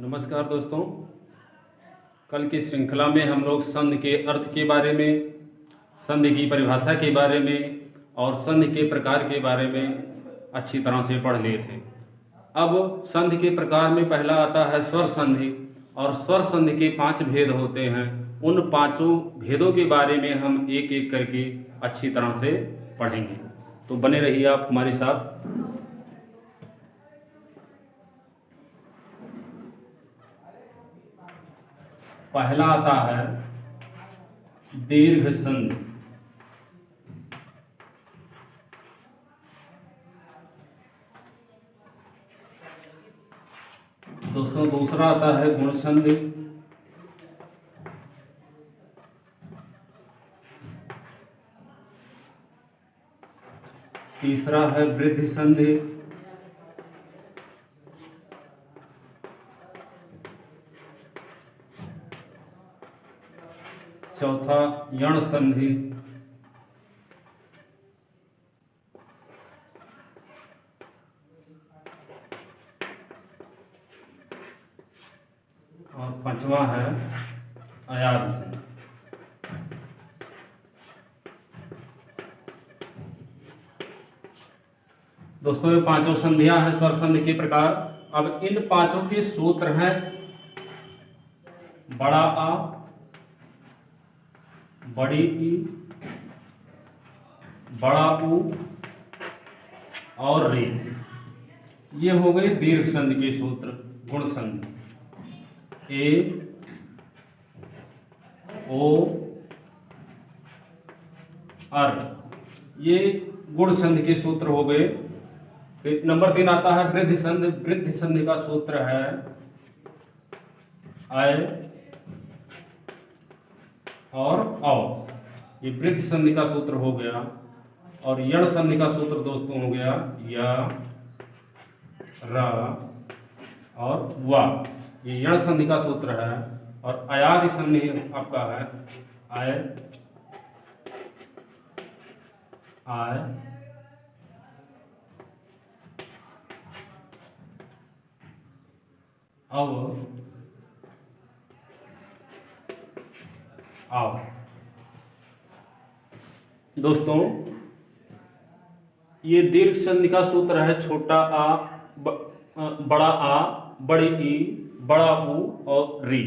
नमस्कार दोस्तों। कल की श्रृंखला में हम लोग संधि के अर्थ के बारे में, संधि की परिभाषा के बारे में और संधि के प्रकार के बारे में अच्छी तरह से पढ़ लिए थे। अब संधि के प्रकार में पहला आता है स्वर संधि, और स्वर संधि के 5 भेद होते हैं। उन 5 भेदों के बारे में हम एक एक करके अच्छी तरह से पढ़ेंगे, तो बने रहिए आप हमारे साथ। पहला आता है दीर्घ संधि। दोस्तों दूसरा आता है गुण संधि। तीसरा है वृद्धि संधि। चौथा यण संधि। और 5वां है अयाद संधि। दोस्तों ये 5 संधियां हैं स्वर संधि के प्रकार। अब इन 5 के सूत्र हैं बड़ा आ, बड़ी ई, बड़ा ऊ और रे। ये हो गए दीर्घ संधि के सूत्र। गुण संधि ए, ओ, अर, ये गुण संधि के सूत्र हो गए। फिर नंबर 3 आता है वृद्धि संधि। वृद्धि संधि का सूत्र है अय और औ। ये वृद्धि संधि का सूत्र हो गया। और यण संधि का सूत्र दोस्तों हो गया या, र और वा। ये यण संधि का सूत्र है। और अयादि संधि आपका है आय, आय, अव, आओ। दोस्तों ये दीर्घ संधि का सूत्र है छोटा आ, बड़ा आ, बड़ी ई, बड़ा ऊ और री।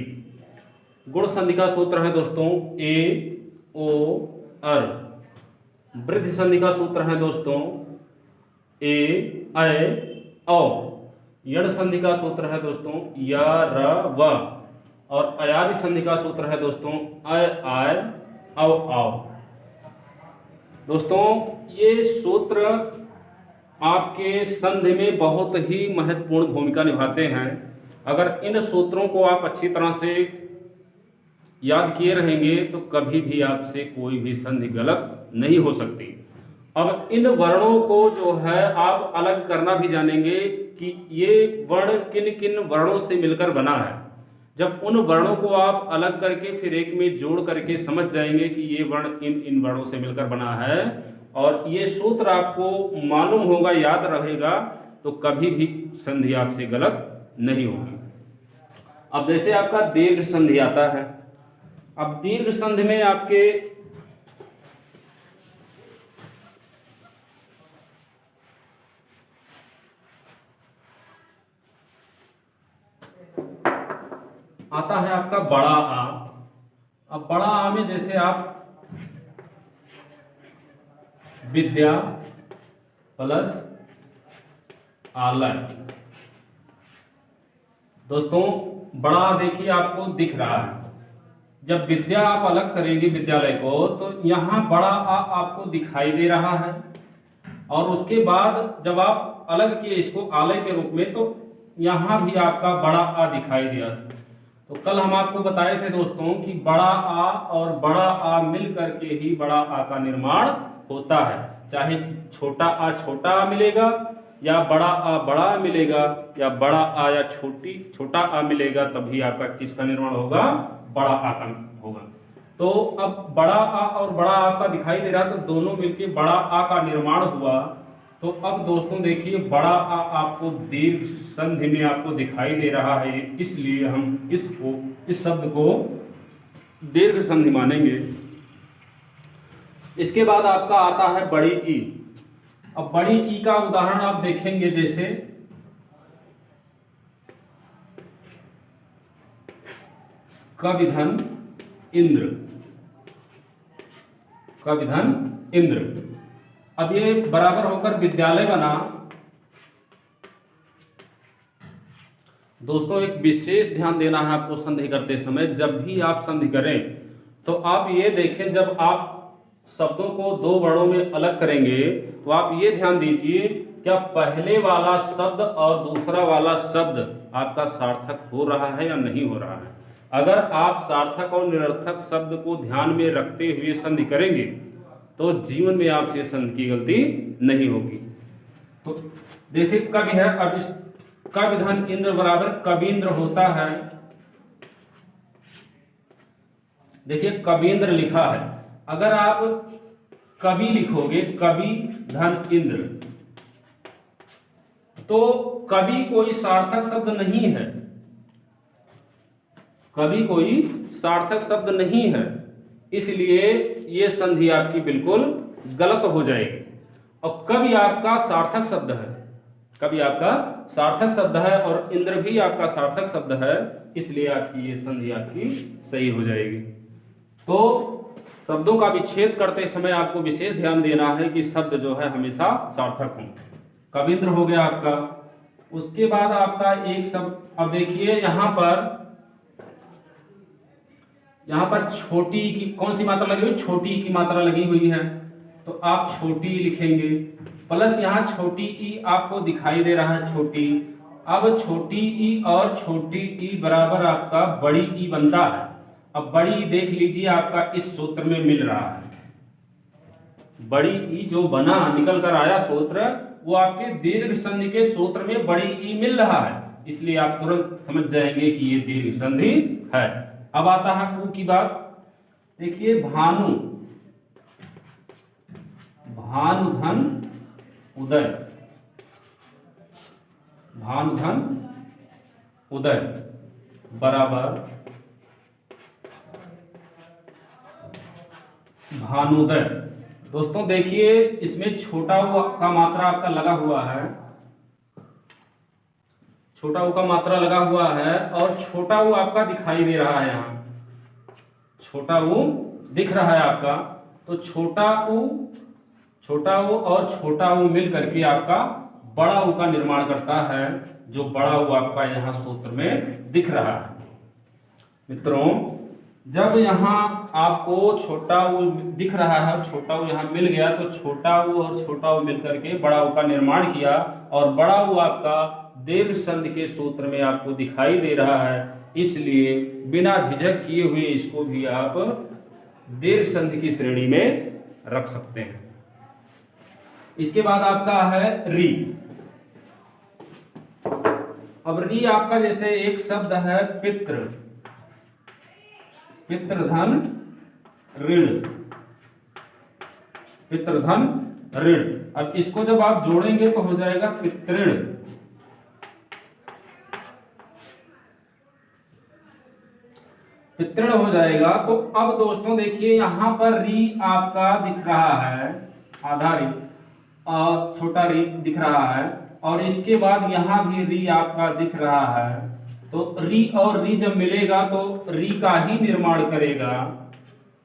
गुण संधि का सूत्र है दोस्तों ए, ओ, अर। वृद्धि संधि का सूत्र है दोस्तों ए, अय, औ। यण संधि का सूत्र है दोस्तों या, र, व। और अयादि संधि का सूत्र है दोस्तों अय, आय, अव, आव। दोस्तों ये सूत्र आपके संधि में बहुत ही महत्वपूर्ण भूमिका निभाते हैं। अगर इन सूत्रों को आप अच्छी तरह से याद किए रहेंगे तो कभी भी आपसे कोई भी संधि गलत नहीं हो सकती। अब इन वर्णों को जो है आप अलग करना भी जानेंगे कि ये वर्ण किन किन वर्णों से मिलकर बना है। जब उन वर्णों को आप अलग करके फिर एक में जोड़ करके समझ जाएंगे कि ये वर्ण इन इन वर्णों से मिलकर बना है और ये सूत्र आपको मालूम होगा, याद रहेगा, तो कभी भी संधि आपसे गलत नहीं होगी। अब जैसे आपका दीर्घ संधि आता है। अब दीर्घ संधि में आपके आता है आपका बड़ा आ। अब बड़ा आ में जैसे आप विद्या प्लस आलय। दोस्तों बड़ा देखिए आपको दिख रहा है। जब विद्या आप अलग करेंगे विद्यालय को तो यहां बड़ा आ आपको दिखाई दे रहा है। और उसके बाद जब आप अलग किए इसको आलय के रूप में तो यहां भी आपका बड़ा आ दिखाई दिया। तो कल हम आपको बताए थे दोस्तों कि बड़ा आ और बड़ा आ मिल करके ही बड़ा आ का निर्माण होता है। चाहे छोटा आ मिलेगा या बड़ा आ बड़ा मिलेगा या बड़ा आ या छोटा आ मिलेगा, तभी आपका किसका निर्माण होगा? बड़ा आ का होगा। तो अब बड़ा आ और बड़ा आ का दिखाई दे रहा, तो दोनों मिलके बड़ा आ का निर्माण हुआ। तो अब दोस्तों देखिए बड़ा आ आपको दीर्घ संधि में आपको दिखाई दे रहा है, इसलिए हम इस शब्द को दीर्घ संधि मानेंगे। इसके बाद आपका आता है बड़ी ई। अब बड़ी ई का उदाहरण आप देखेंगे, जैसे कविधन इंद्र, कविधन इंद्र। अब ये बराबर होकर विद्यालय बना। दोस्तों एक विशेष ध्यान देना है आपको संधि करते समय। जब भी आप संधि करें तो आप ये देखें, जब आप शब्दों को दो वर्णों में अलग करेंगे तो आप ये ध्यान दीजिए क्या पहले वाला शब्द और दूसरा वाला शब्द आपका सार्थक हो रहा है या नहीं हो रहा है। अगर आप सार्थक और निरर्थक शब्द को ध्यान में रखते हुए संधि करेंगे तो जीवन में आपसे संधि की गलती नहीं होगी। तो देखिए कवि है, अब इस कविधन इंद्र बराबर कवींद्र होता है। देखिए कवींद्र लिखा है, अगर आप कवि लिखोगे कवि धन इंद्र, तो कवि कोई सार्थक शब्द नहीं है, कवि कोई सार्थक शब्द नहीं है, इसलिए ये संधि आपकी बिल्कुल गलत हो जाएगी। और कवि आपका सार्थक शब्द है, कवि आपका सार्थक शब्द है और इंद्र भी आपका सार्थक शब्द है, इसलिए आपकी ये संधि आपकी सही हो जाएगी। तो शब्दों का विच्छेद करते समय आपको विशेष ध्यान देना है कि शब्द जो है हमेशा सार्थक हों। कविंद्र हो गया आपका। उसके बाद आपका एक शब्द, अब देखिए यहां पर छोटी की कौन सी मात्रा लगी हुई, छोटी की मात्रा लगी हुई है, तो आप छोटी लिखेंगे। प्लस यहाँ छोटी ई आपको दिखाई दे रहा है, छोटी। अब छोटी ई और छोटी ई बराबर आपका बड़ी ई बनता है। अब बड़ी ई देख लीजिए आपका इस सूत्र में मिल रहा है, बड़ी ई जो बना निकल कर आया सूत्र, वो आपके दीर्घ संधि के सूत्र में बड़ी ई मिल रहा है, इसलिए आप तुरंत समझ जाएंगे कि ये दीर्घ संधि है। अब आता है ऊ की बात। देखिए भानु, भानुधन उदय, भानुधन उदय बराबर भानुदय। दोस्तों देखिए इसमें छोटा ऊ का मात्रा आपका लगा हुआ है, छोटा ऊ का मात्रा लगा हुआ है और छोटा ऊ आपका दिखाई दे रहा है, यहाँ छोटा ऊ दिख रहा है आपका। तो छोटा ऊ और छोटा ऊ मिल करके आपका बड़ा ऊ का निर्माण करता है, जो बड़ा ऊ आपका यहाँ सूत्र में दिख रहा है। मित्रों जब यहाँ आपको छोटा ऊ दिख रहा है, छोटा ऊ यहाँ मिल गया, तो छोटा ऊ और छोटा ऊ मिल करके बड़ा ऊ का निर्माण किया और बड़ा ऊ आपका दीर्घ संधि के सूत्र में आपको दिखाई दे रहा है, इसलिए बिना झिझक किए हुए इसको भी आप दीर्घ संधि की श्रेणी में रख सकते हैं। इसके बाद आपका है री। अब री आपका जैसे एक शब्द है पितृ, पितृधन ऋण, पितृधन ऋण। अब इसको जब आप जोड़ेंगे तो हो जाएगा पितृण, पितृण हो जाएगा। तो अब दोस्तों देखिए यहां पर री आपका दिख रहा है, आधा री और छोटा री दिख रहा है, और इसके बाद यहां भी री आपका दिख रहा है। तो री और री जब मिलेगा तो री का ही निर्माण करेगा,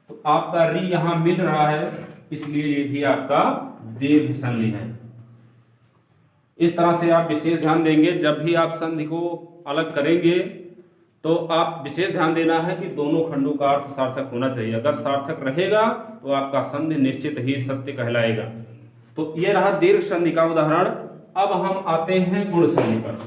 तो आपका री यहां मिल रहा है, इसलिए ये भी आपका दीर्घ संधि है। इस तरह से आप विशेष ध्यान देंगे, जब भी आप संधि को अलग करेंगे तो आप विशेष ध्यान देना है कि दोनों खंडों का अर्थ सार्थक होना चाहिए। अगर सार्थक रहेगा तो आपका संधि निश्चित ही सत्य कहलाएगा। तो ये रहा दीर्घ संधि का उदाहरण। अब हम आते हैं गुण संधि पर।